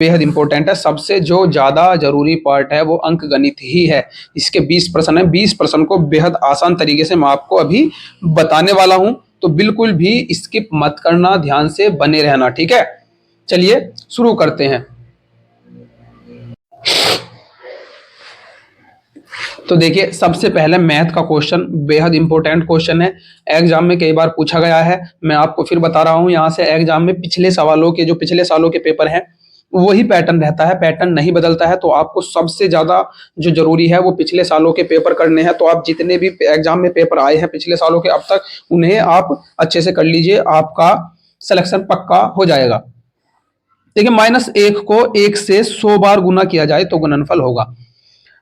बेहद इंपॉर्टेंट है। सबसे जो ज़्यादा जरूरी पार्ट है वो अंक गणित ही है। इसके 20 प्रश्न है, 20 प्रश्न को बेहद आसान तरीके से मैं आपको अभी बताने वाला हूं, तो बिल्कुल भी स्किप मत करना, ध्यान से बने रहना, ठीक है। चलिए शुरू करते हैं। तो देखिए, सबसे पहले मैथ का क्वेश्चन बेहद इंपॉर्टेंट क्वेश्चन है, एग्जाम में कई बार पूछा गया है। मैं आपको फिर बता रहा हूं, यहाँ से एग्जाम में पिछले सवालों के, जो पिछले सालों के पेपर हैं वही पैटर्न रहता है, पैटर्न नहीं बदलता है। तो आपको सबसे ज्यादा जो जरूरी है वो पिछले सालों के पेपर करने हैं। तो आप जितने भी एग्जाम में पेपर आए हैं पिछले सालों के अब तक, उन्हें आप अच्छे से कर लीजिए, आपका सिलेक्शन पक्का हो जाएगा। देखिए, -1 को 1 से 100 बार गुना किया जाए तो गुणनफल होगा।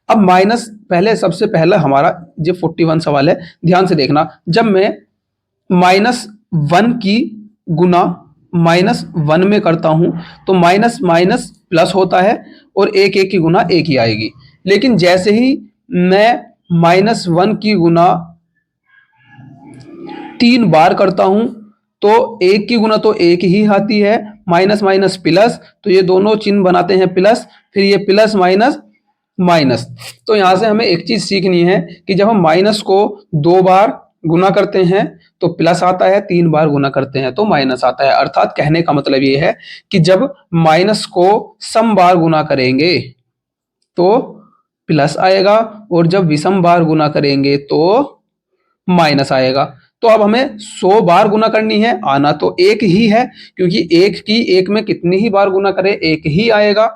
अब माइनस, पहले सबसे पहला हमारा जो 41 सवाल है, ध्यान से देखना। जब मैं -1 की गुना -1 में करता हूं तो माइनस माइनस प्लस होता है और एक की गुना एक ही आएगी। लेकिन जैसे ही मैं -1 की गुना 3 बार करता हूं तो 1 की गुना तो एक ही आती है, माइनस माइनस प्लस, तो ये दोनों चिन्ह बनाते हैं प्लस, फिर ये प्लस माइनस माइनस। तो यहां से हमें एक चीज सीखनी है कि जब हम माइनस को 2 बार गुना करते हैं तो प्लस आता है, 3 बार गुना करते हैं तो माइनस आता है। अर्थात कहने का मतलब ये है कि जब माइनस को सम बार गुना करेंगे तो प्लस आएगा और जब विषम बार गुना करेंगे तो माइनस आएगा। तो अब हमें 100 बार गुना करनी है, आना तो एक ही है, क्योंकि एक की एक में कितनी ही बार गुना करे एक ही आएगा।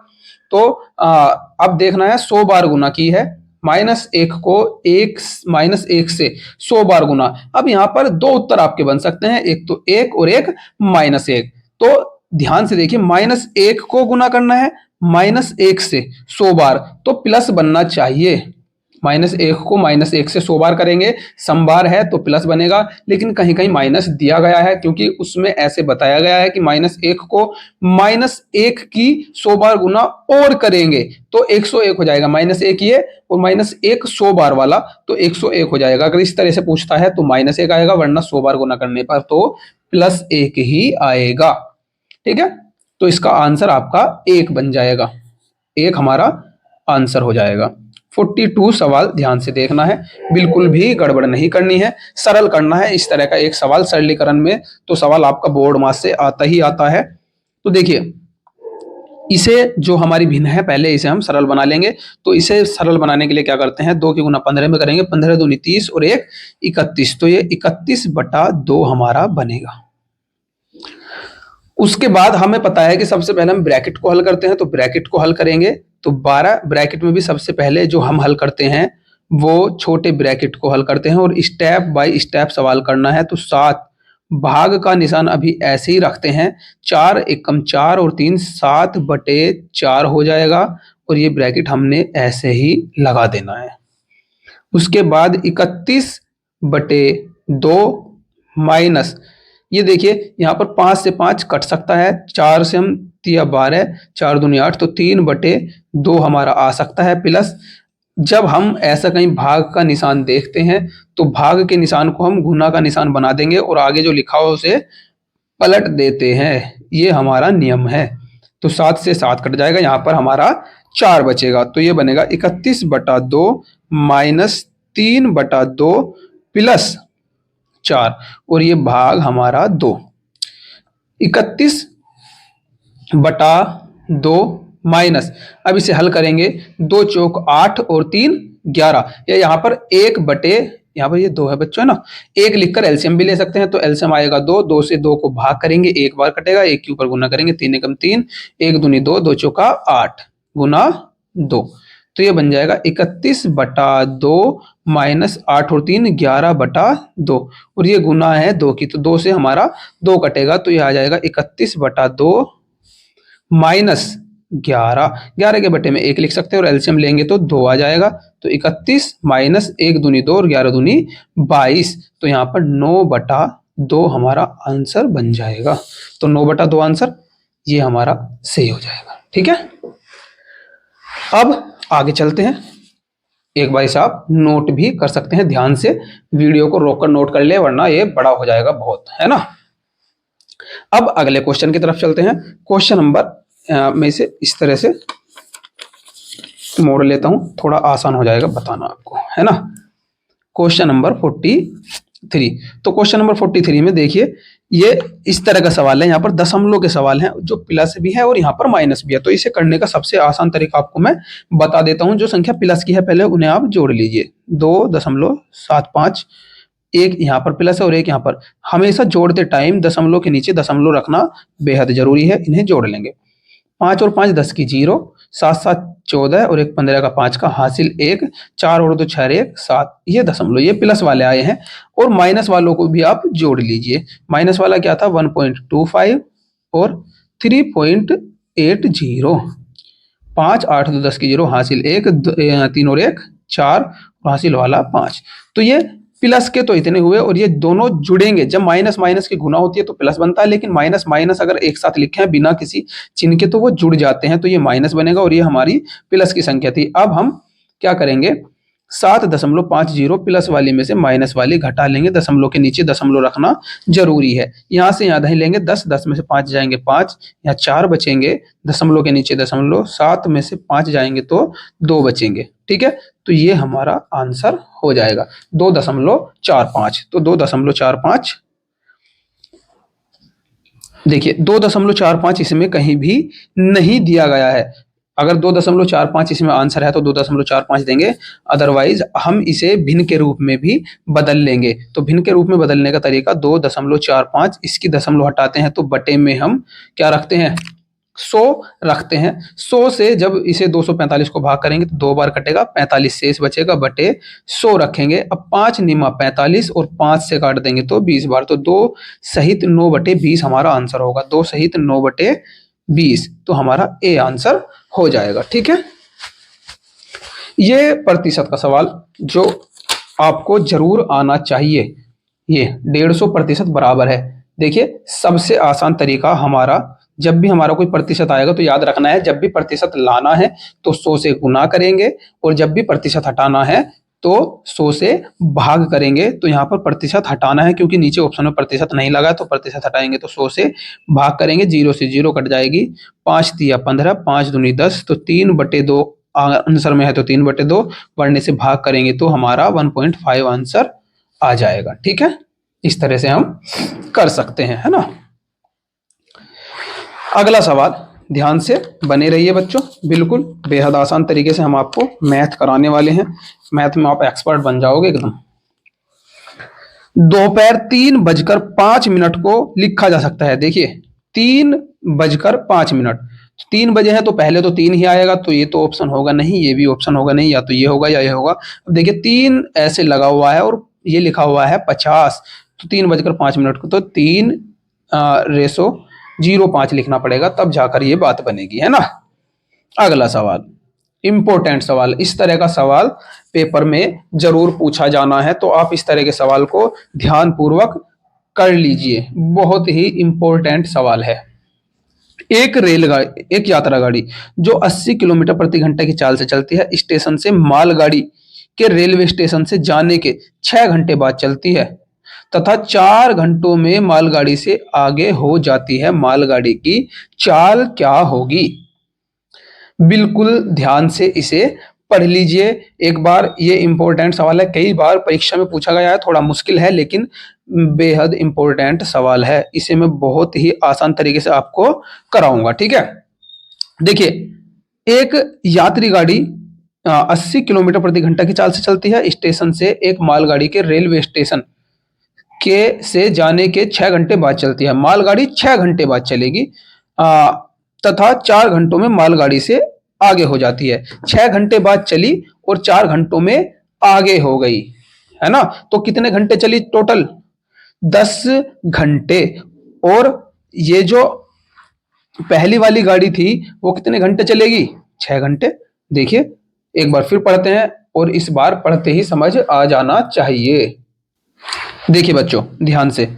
तो अब देखना है 100 बार गुना की है, -1 को -1 से 100 बार गुना। अब यहाँ पर दो उत्तर आपके बन सकते हैं, एक तो 1 और एक -1। तो ध्यान से देखिए, -1 को गुना करना है -1 से 100 बार, तो प्लस बनना चाहिए। -1 को -1 से 100 बार करेंगे, समबार है तो प्लस बनेगा, लेकिन कहीं कहीं माइनस दिया गया है, क्योंकि उसमें ऐसे बताया गया है कि -1 को -1 की 100 बार गुना और करेंगे तो 101 हो जाएगा। -1 ये और -1 100 बार वाला, तो 101 हो जाएगा। अगर इस तरह से पूछता है तो -1 आएगा, वरना 100 बार गुना करने पर तो +1 ही आएगा, ठीक है। तो इसका आंसर आपका 1 बन जाएगा, 1 हमारा आंसर हो जाएगा। 42 सवाल ध्यान से देखना है, बिल्कुल भी गड़बड़ नहीं करनी है, सरल करना है। इस तरह का एक सवाल सरलीकरण में तो सवाल आपका बोर्ड मार्क्स से आता ही आता है। तो देखिए, इसे जो हमारी भिन्न है, पहले इसे हम सरल बना लेंगे। तो इसे सरल बनाने के लिए क्या करते हैं, 2 की गुना 15 में करेंगे, 15 दूनी 30 और 1 31, तो ये 31/2 हमारा बनेगा। उसके बाद हमें पता है कि सबसे पहले हम ब्रैकेट को हल करते हैं, तो ब्रैकेट को हल करेंगे तो 12, ब्रैकेट में भी सबसे पहले जो हम हल करते हैं वो छोटे ब्रैकेट को हल करते हैं और स्टेप बाय स्टेप सवाल करना है। तो 7 भाग का निशान अभी ऐसे ही रखते हैं, 4 एकम 4 और 3 7/4 हो जाएगा और ये ब्रैकेट हमने ऐसे ही लगा देना है। उसके बाद 31/2 माइनस, ये देखिए यहाँ पर 5 से 5 कट सकता है, 4 से हम 12, 4 दूनी 8, तो 3/2 हमारा आ सकता है, प्लस जब हम ऐसा कहीं भाग का निशान देखते हैं तो भाग के निशान को हम गुना का निशान बना देंगे और आगे जो लिखा हो उसे पलट देते हैं, ये हमारा नियम है। तो 7 से 7 कट जाएगा, यहाँ पर हमारा 4 बचेगा, तो ये बनेगा 31/2 माइनस 3/2 प्लस 4 और ये भाग हमारा 2। 31/2 माइनस, अब इसे हल करेंगे, 2 चौक 8 और 3 11, या यहाँ पर 1/, यहाँ पर ये 2 है बच्चों, है ना, 1 लिखकर एलसीएम भी ले सकते हैं। तो एलसीएम आएगा 2, 2 से 2 को भाग करेंगे, एक बार कटेगा, 1 के ऊपर गुना करेंगे, 3 एकम 3, 1 दूनी 2, 2 चौका 8 गुना 2, तो ये बन जाएगा 31/2 माइनस 8 और 3 11/2 और ये गुना है 2 की, तो 2 से हमारा 2 कटेगा, तो ये आ जाएगा 31/2 माइनस 11, 11 के बटे में 1 लिख सकते हैं और एलसीएम लेंगे तो 2 आ जाएगा। तो 31 माइनस 1 दूनी 2 और 11 दूनी 22, तो यहाँ पर 9/2 हमारा आंसर बन जाएगा। तो 9/2 आंसर ये हमारा सही हो जाएगा, ठीक है। अब आगे चलते हैं, एक बार आप नोट भी कर सकते हैं, ध्यान से वीडियो को रोककर नोट कर ले, वरना ये बड़ा हो जाएगा बहुत, है ना। अब अगले क्वेश्चन की तरफ चलते हैं, क्वेश्चन नंबर मैं इसे इस तरह से मोड़ लेता हूँ, थोड़ा आसान हो जाएगा बताना आपको, है ना। Question number 43। तो क्वेश्चन नंबर 43 में देखिए, ये इस तरह का सवाल है, यहाँ पर दशमलव के सवाल हैं, जो प्लस भी है और यहाँ पर माइनस भी है। तो इसे करने का सबसे आसान तरीका आपको मैं बता देता हूँ। जो संख्या प्लस की है पहले उन्हें आप जोड़ लीजिए, 2.75, एक यहाँ पर प्लस है और एक यहाँ पर। हमेशा जोड़ते टाइम दशमलव के नीचे दशमलव रखना बेहद जरूरी है। इन्हें जोड़ लेंगे, 5 और 5 10 की 0, 7 7 14 और एक 15 का 5 का हासिल 1, 4 और 2 6 1 7। ये दशमलव, ये प्लस वाले आए हैं। और माइनस वालों को भी आप जोड़ लीजिए। माइनस वाला क्या था, 1.25 और 3.80। 5 8 2 10 की 0 हासिल 1, 3 और 1 4 और हासिल वाला 5। तो ये प्लस के तो इतने हुए, और ये दोनों जुड़ेंगे। जब माइनस माइनस की गुना होती है तो प्लस बनता है, लेकिन माइनस माइनस अगर एक साथ लिखे हैं बिना किसी चिन्ह के तो वो जुड़ जाते हैं, तो ये माइनस बनेगा और ये हमारी प्लस की संख्या थी। अब हम क्या करेंगे, 7.50 प्लस वाली में से माइनस वाली घटा लेंगे। दशमलव के नीचे दशमलव रखना जरूरी है। यहाँ से यहाँ दही लेंगे, 10 10 में से 5 जाएंगे 5, यहाँ 4 बचेंगे, दशमलव के नीचे दशमलव, 7 में से 5 जाएंगे तो 2 बचेंगे। ठीक है, तो ये हमारा आंसर हो जाएगा 2.45। तो 2.45, देखिए 2.45 इसमें कहीं भी नहीं दिया गया है। अगर 2.45 इसमें आंसर है तो 2.45 देंगे, अदरवाइज हम इसे भिन्न के रूप में भी बदल लेंगे। तो भिन्न के रूप में बदलने का तरीका 2.45, इसकी दशमलव हटाते हैं तो बटे में हम क्या रखते हैं, 100 रखते हैं। 100 से जब इसे 245 को भाग करेंगे तो 2 बार कटेगा, 45 शेष बचेगा, बटे 100 रखेंगे। अब 5 निमा 45 और 5 से काट देंगे तो 20 बार, तो 2 सहित 9/20 हमारा आंसर होगा। 2 सहित 9/20 तो हमारा ए आंसर हो जाएगा। ठीक है, ये प्रतिशत का सवाल जो आपको जरूर आना चाहिए। ये 150% बराबर है। देखिए सबसे आसान तरीका हमारा, जब भी हमारा कोई प्रतिशत आएगा तो याद रखना है, जब भी प्रतिशत लाना है तो 100 से गुना करेंगे, और जब भी प्रतिशत हटाना है तो 100 से भाग करेंगे। तो यहाँ पर प्रतिशत हटाना है क्योंकि नीचे ऑप्शन में प्रतिशत नहीं लगा है, तो प्रतिशत हटाएंगे तो 100 से भाग करेंगे, 0 से 0 कट जाएगी, 5 तिया 15, 5 दूनी 10, तो 3/2 आंसर में है, तो 3/2 बढ़ने से भाग करेंगे तो हमारा 1.5 आंसर आ जाएगा। ठीक है, इस तरह से हम कर सकते हैं, है ना। अगला सवाल, ध्यान से बने रहिए बच्चों, बिल्कुल बेहद आसान तरीके से हम आपको मैथ कराने वाले हैं। मैथ में आप एक्सपर्ट बन जाओगे एकदम। दोपहर 3:05 को लिखा जा सकता है। देखिए 3:05, 3 बजे है तो पहले तो 3 ही आएगा, तो ये तो ऑप्शन होगा नहीं, ये भी ऑप्शन होगा नहीं, या तो ये होगा या ये होगा। अब देखिए 3 ऐसे लगा हुआ है और ये लिखा हुआ है 50, तो 3:05 को तो 3:05 लिखना पड़ेगा, तब जाकर ये बात बनेगी, है ना। अगला सवाल, इंपॉर्टेंट सवाल, इस तरह का सवाल पेपर में जरूर पूछा जाना है, तो आप इस तरह के सवाल को ध्यान पूर्वक कर लीजिए। बहुत ही इंपॉर्टेंट सवाल है। एक यात्रा गाड़ी जो 80 किलोमीटर प्रति घंटे की चाल से चलती है, स्टेशन से मालगाड़ी के रेलवे स्टेशन से जाने के 6 घंटे बाद चलती है तथा 4 घंटों में मालगाड़ी से आगे हो जाती है, मालगाड़ी की चाल क्या होगी। बिल्कुल ध्यान से इसे पढ़ लीजिए एक बार। ये इंपॉर्टेंट सवाल है, कई बार परीक्षा में पूछा गया है, थोड़ा मुश्किल है लेकिन बेहद इंपॉर्टेंट सवाल है। इसे मैं बहुत ही आसान तरीके से आपको कराऊंगा। ठीक है, देखिए एक यात्री गाड़ी 80 किलोमीटर प्रति घंटा की चाल से चलती है, स्टेशन से एक मालगाड़ी के रेलवे स्टेशन के से जाने के 6 घंटे बाद चलती है। मालगाड़ी 6 घंटे बाद चलेगी तथा 4 घंटों में मालगाड़ी से आगे हो जाती है। 6 घंटे बाद चली और 4 घंटों में आगे हो गई, है ना। तो कितने घंटे चली टोटल, 10 घंटे। और ये जो पहली वाली गाड़ी थी वो कितने घंटे चलेगी, 6 घंटे। देखिए एक बार फिर पढ़ते हैं, और इस बार पढ़ते ही समझ आ जाना चाहिए। देखिए बच्चों ध्यान से,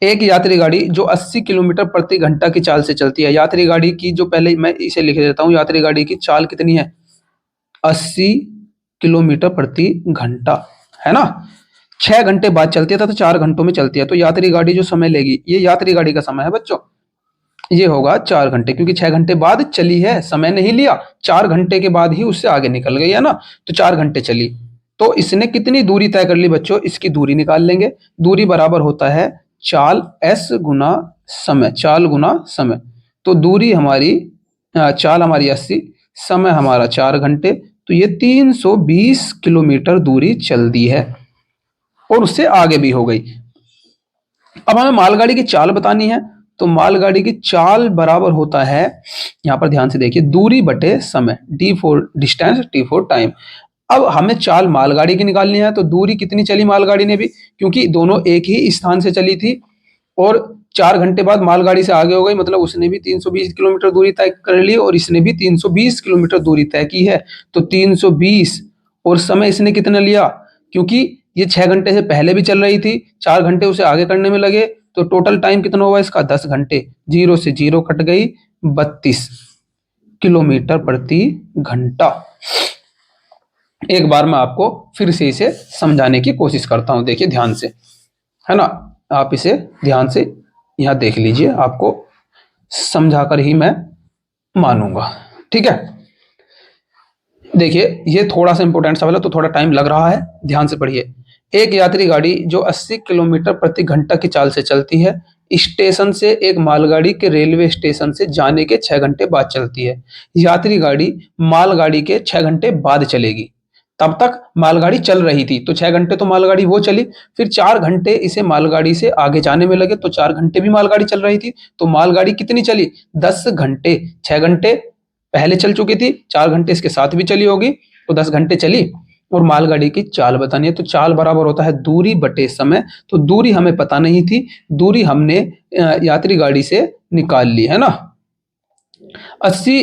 एक यात्री गाड़ी जो 80 किलोमीटर प्रति घंटा की चाल से चलती है। यात्री गाड़ी की जो, पहले मैं इसे लिख देता हूँ, यात्री गाड़ी की चाल कितनी है, 80 किलोमीटर प्रति घंटा, है ना। 6 घंटे बाद चलती है तो 4 घंटों में चलती है, तो यात्री गाड़ी जो समय लेगी, ये यात्री गाड़ी का समय है बच्चों। ये होगा 4 घंटे, क्योंकि 6 घंटे बाद चली है, समय नहीं लिया, 4 घंटे के बाद ही उससे आगे निकल गई है ना, तो 4 घंटे चली। तो इसने कितनी दूरी तय कर ली बच्चों, इसकी दूरी निकाल लेंगे। दूरी बराबर होता है चाल s गुना समय, चाल गुना समय। तो दूरी हमारी चाल हमारी 80, समय हमारा 4 घंटे, तो ये 320 किलोमीटर दूरी चल दी है और उससे आगे भी हो गई। अब हमें मालगाड़ी की चाल बतानी है, तो मालगाड़ी की चाल बराबर होता है, यहां पर ध्यान से देखिए, दूरी बटे समय, D for distance, T for time. अब हमें चाल मालगाड़ी की निकालनी है, तो दूरी कितनी चली मालगाड़ी ने भी, क्योंकि दोनों एक ही स्थान से चली थी और 4 घंटे बाद मालगाड़ी से आगे हो गई, मतलब उसने भी 320 किलोमीटर दूरी तय कर ली और इसने भी 320 किलोमीटर दूरी तय की है। तो 320 और समय इसने कितना लिया, क्योंकि ये 6 घंटे से पहले भी चल रही थी, 4 घंटे उसे आगे करने में लगे, तो टोटल टाइम कितना हुआ इसका 10 घंटे। जीरो से जीरो कट गई, 32 किलोमीटर प्रति घंटा। एक बार मैं आपको फिर से इसे समझाने की कोशिश करता हूं, देखिए ध्यान से, है ना, आप इसे ध्यान से यहां देख लीजिए, आपको समझाकर ही मैं मानूंगा, ठीक है। देखिए ये थोड़ा सा इंपॉर्टेंट सवाल है, तो थोड़ा टाइम लग रहा है, ध्यान से पढ़िए। एक यात्री गाड़ी जो 80 किलोमीटर प्रति घंटा की चाल से चलती है, स्टेशन से एक मालगाड़ी के रेलवे स्टेशन से जाने के 6 घंटे बाद चलती है। यात्री गाड़ी मालगाड़ी के 6 घंटे बाद चलेगी। तब तक मालगाड़ी चल रही थी, तो 6 घंटे तो मालगाड़ी वो चली, फिर 4 घंटे इसे मालगाड़ी से आगे जाने में लगे, तो 4 घंटे भी मालगाड़ी चल रही थी। तो मालगाड़ी कितनी चली, 10 घंटे। 6 घंटे पहले चल चुकी थी, 4 घंटे इसके साथ भी चली होगी, तो 10 घंटे चली। और मालगाड़ी की चाल बतानी है, तो चाल बराबर होता है दूरी बटे समय। तो दूरी हमें पता नहीं थी, दूरी हमने यात्री गाड़ी से निकाल ली, है ना। 80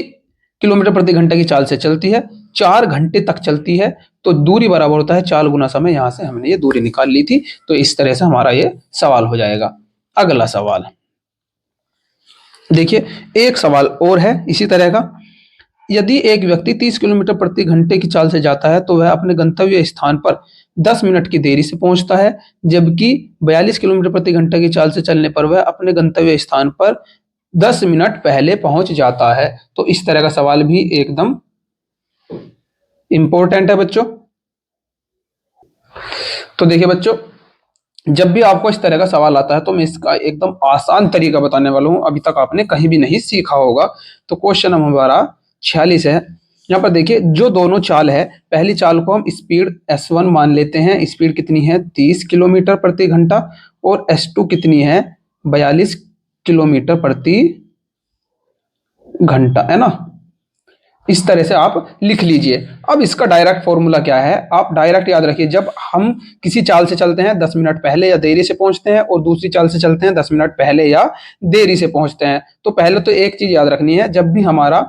किलोमीटर प्रति घंटे की चाल से चलती है, 4 घंटे तक चलती है, तो दूरी बराबर होता है चाल गुना समय। यहां से हमने ये दूरी निकाल ली थी, तो इस तरह से हमारा ये सवाल हो जाएगा। अगला सवाल देखिए, एक सवाल और है इसी तरह का। यदि एक व्यक्ति 30 किलोमीटर प्रति घंटे की चाल से जाता है, तो वह अपने गंतव्य स्थान पर 10 मिनट की देरी से पहुंचता है, जबकि 42 किलोमीटर प्रति घंटे की चाल से चलने पर वह अपने गंतव्य स्थान पर 10 मिनट पहले पहुंच जाता है। तो इस तरह का सवाल भी एकदम इंपॉर्टेंट है बच्चों। तो देखिए बच्चों, जब भी आपको इस तरह का सवाल आता है, तो मैं इसका एकदम आसान तरीका बताने वाला हूं, अभी तक आपने कहीं भी नहीं सीखा होगा। तो क्वेश्चन हमारा 46 है। यहाँ पर देखिए, जो दोनों चाल है, पहली चाल को हम स्पीड S1 मान लेते हैं, स्पीड कितनी है 30 किलोमीटर प्रति घंटा, और S2 कितनी है 42 किलोमीटर प्रति घंटा, है ना। इस तरह से आप लिख लीजिए। अब इसका डायरेक्ट फॉर्मूला क्या है, आप डायरेक्ट याद रखिए, जब हम किसी चाल से चलते हैं 10 मिनट पहले या देरी से पहुंचते हैं, और दूसरी चाल से चलते हैं 10 मिनट पहले या देरी से पहुंचते हैं, तो पहले तो एक चीज याद रखनी है, जब भी हमारा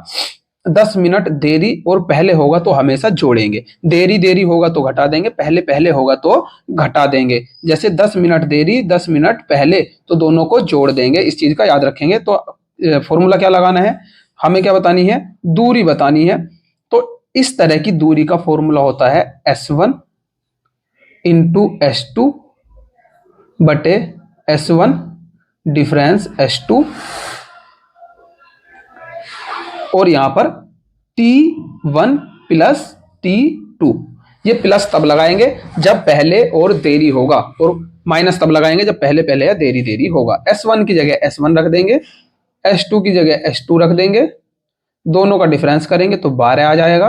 10 मिनट देरी और पहले होगा तो हमेशा जोड़ेंगे, देरी देरी होगा तो घटा देंगे, पहले पहले होगा तो घटा देंगे। जैसे 10 मिनट देरी 10 मिनट पहले, तो दोनों को जोड़ देंगे, इस चीज का याद रखेंगे। तो फॉर्मूला क्या लगाना है, हमें क्या बतानी है, दूरी बतानी है। तो इस तरह की दूरी का फॉर्मूला होता है S1 इंटू S2 बटे S1 डिफरेंस S2, और यहां पर T1 प्लस T2। ये प्लस तब लगाएंगे जब पहले और देरी होगा, और माइनस तब लगाएंगे जब पहले पहले या देरी देरी होगा। S1 की जगह S1 रख देंगे, S2 की जगह S2 रख देंगे, दोनों का डिफरेंस करेंगे तो 12 आ जाएगा।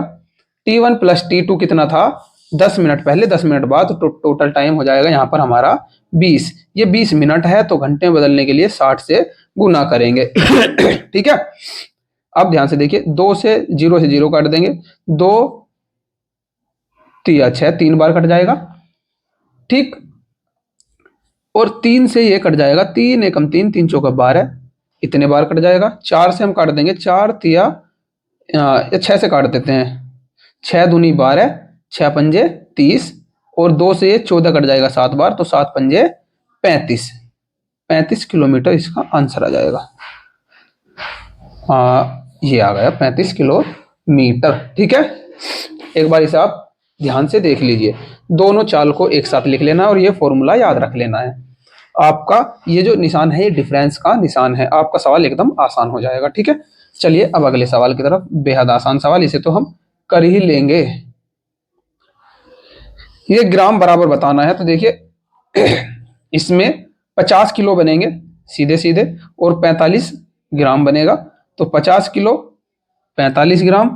T1 प्लस T2 कितना था, 10 मिनट पहले 10 मिनट बाद, तो टोटल टाइम हो जाएगा यहाँ पर हमारा 20। ये 20 मिनट है, तो घंटे में बदलने के लिए 60 से गुना करेंगे। ठीक है। अब ध्यान से देखिए, 2 से 0 काट देंगे, 2 3 6, 3 बार कट जाएगा, ठीक। और 3 से ये कट जाएगा, 3 एकम 3, 3 चौका 12, इतने बार कट जाएगा। 4 से हम काट देंगे, 4 तिया 6 से काट देते हैं, 6 दूनी 12, 6 पंजे 30, और 2 से ये 14 कट जाएगा 7 बार, तो 7 पंजे 35, 35 किलोमीटर इसका आंसर आ जाएगा। ये आ गया 35 किलोमीटर, ठीक है। एक बार इसे आप ध्यान से देख लीजिए, दोनों चाल को एक साथ लिख लेना और ये फॉर्मूला याद रख लेना है। आपका ये जो निशान है ये डिफरेंस का निशान है, आपका सवाल एकदम आसान हो जाएगा। ठीक है, चलिए अब अगले सवाल की तरफ। बेहद आसान सवाल, इसे तो हम कर ही लेंगे। ये ग्राम बराबर बताना है, तो देखिए इसमें 50 किलो बनेंगे सीधे सीधे और 45 ग्राम बनेगा। तो 50 किलो 45 ग्राम,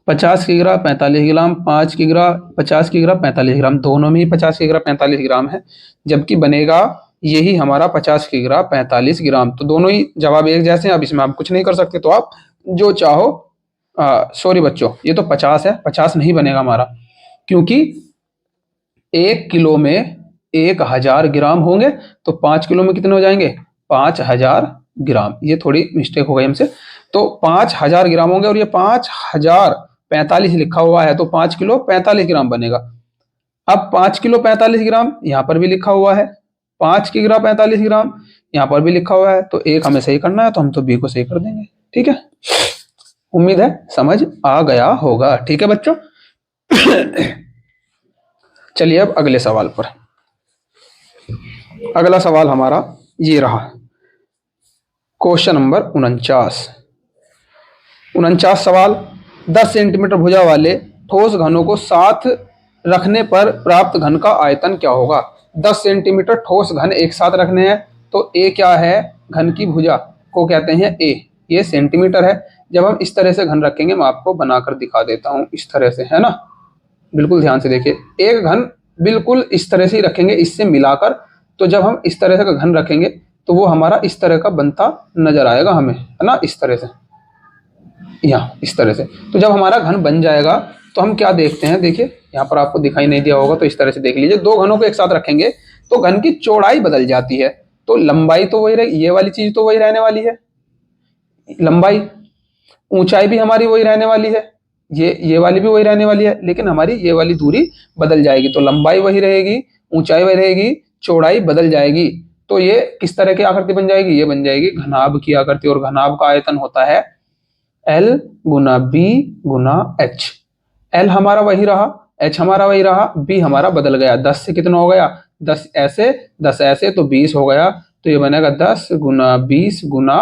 50 की ग्राम 45 ग्राम, 5 की ग्राम 50 की ग्राम 45 ग्राम, दोनों में ही 50 की ग्राम 45 ग्राम है, जबकि बनेगा यही हमारा 50 की ग्राम 45 ग्राम। तो दोनों ही जवाब एक जैसे हैं, अब इसमें आप कुछ नहीं कर सकते, तो आप जो चाहो। सॉरी बच्चों, ये तो 50 है, 50 नहीं बनेगा हमारा, क्योंकि 1 किलो में 1000 ग्राम होंगे, तो 5 किलो में कितने हो जाएंगे? 5000 ग्राम। ये थोड़ी मिस्टेक हो गई हमसे। तो 5000 ग्राम होंगे और ये 5045 लिखा हुआ है, तो 5 किलो 45 ग्राम बनेगा। अब 5 किलो 45 ग्राम यहाँ पर भी लिखा हुआ है, 5 की ग्राम 45 ग्राम यहाँ पर भी लिखा हुआ है, तो एक हमें सही करना है, तो हम तो बी को सही कर देंगे। ठीक है, उम्मीद है समझ आ गया होगा। ठीक है बच्चों, चलिए अब अगले सवाल पर। अगला सवाल हमारा ये रहा, क्वेश्चन नंबर 49 सवाल। 10 सेंटीमीटर भुजा वाले ठोस घनों को साथ रखने पर प्राप्त घन का आयतन क्या होगा? 10 सेंटीमीटर ठोस घन एक साथ रखने हैं, तो ए क्या है? घन की भुजा को कहते हैं ए, ये सेंटीमीटर है। जब हम इस तरह से घन रखेंगे, मैं आपको बनाकर दिखा देता हूं, इस तरह से, है ना, बिल्कुल ध्यान से देखिए। एक घन बिल्कुल इस तरह से ही रखेंगे इससे मिलाकर, तो जब हम इस तरह से का घन रखेंगे तो वो हमारा इस तरह का बनता नजर आएगा हमें, है ना, इस तरह से, यहाँ इस तरह से। तो जब हमारा घन बन जाएगा तो हम क्या देखते हैं, देखिए यहाँ पर आपको दिखाई नहीं दिया होगा, तो इस तरह से देख लीजिए। दो घनों को एक साथ रखेंगे तो घन की चौड़ाई बदल जाती है, तो लंबाई तो वही रहे, ये वाली चीज तो वही रहने वाली है लंबाई, ऊंचाई भी हमारी वही रहने वाली है, ये वाली भी वही रहने वाली है, लेकिन हमारी ये वाली दूरी बदल जाएगी। तो लंबाई वही रहेगी, ऊंचाई वही रहेगी, चौड़ाई बदल जाएगी। तो ये किस तरह की आकृति बन जाएगी? ये बन जाएगी घनाभ की आकृति, और घनाभ का आयतन होता है L गुना बी गुना एच। एल हमारा वही रहा, एच हमारा वही रहा, बी हमारा बदल गया। 10 से कितना हो गया? 10 ऐसे 10 ऐसे, तो 20 हो गया। तो ये बनेगा 10 गुना 20 गुना